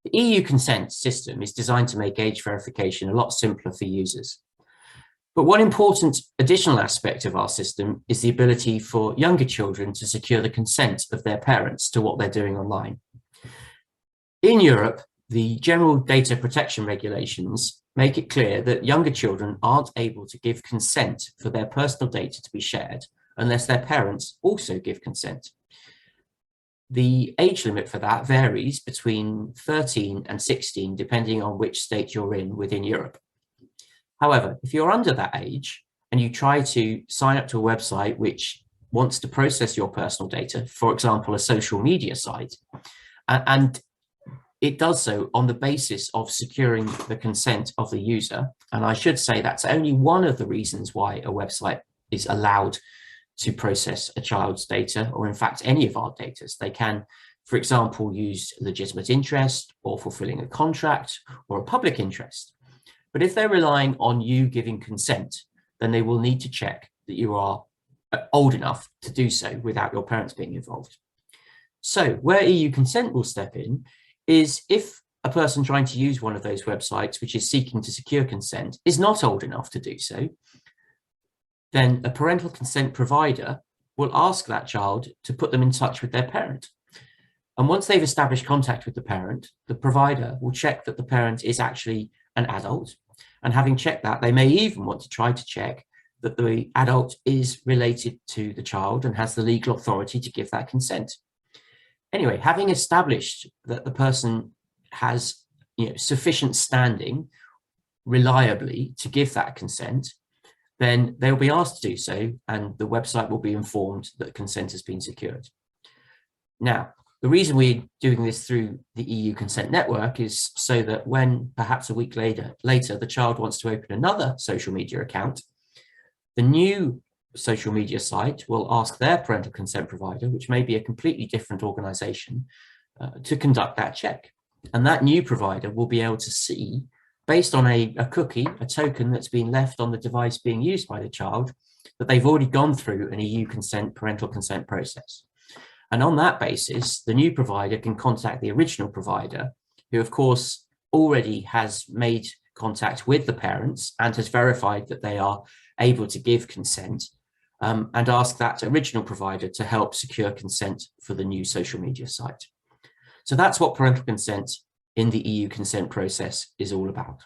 The EU consent system is designed to make age verification a lot simpler for users. But one important additional aspect of our system is the ability for younger children to secure the consent of their parents to what they're doing online. In Europe, the general data protection regulations make it clear that younger children aren't able to give consent for their personal data to be shared unless their parents also give consent. The age limit for that varies between 13 and 16, depending on which state you're in within Europe. However, if you're under that age and you try to sign up to a website which wants to process your personal data, for example, a social media site, and it does so on the basis of securing the consent of the user, and I should say that's only one of the reasons why a website is allowed to process a child's data, or in fact any of our data. They can, for example, use legitimate interest or fulfilling a contract or a public interest. But if they're relying on you giving consent, then they will need to check that you are old enough to do so without your parents being involved. So where EU consent will step in is if a person trying to use one of those websites which is seeking to secure consent is not old enough to do so, then a parental consent provider will ask that child to put them in touch with their parent. And once they've established contact with the parent, the provider will check that the parent is actually an adult. And having checked that, they may even want to try to check that the adult is related to the child and has the legal authority to give that consent. Anyway, having established that the person has sufficient standing reliably to give that consent, then they'll be asked to do so, and the website will be informed that consent has been secured. Now, the reason we're doing this through the EU consent network is so that when perhaps a week later the child wants to open another social media account, the new social media site will ask their parental consent provider, which may be a completely different organization, to conduct that check. And that new provider will be able to see, based on a cookie, a token that's been left on the device being used by the child, that they've already gone through an EU parental consent process. And on that basis, the new provider can contact the original provider, who of course already has made contact with the parents and has verified that they are able to give consent, and ask that original provider to help secure consent for the new social media site. So that's what parental consent in the EU consent process is all about.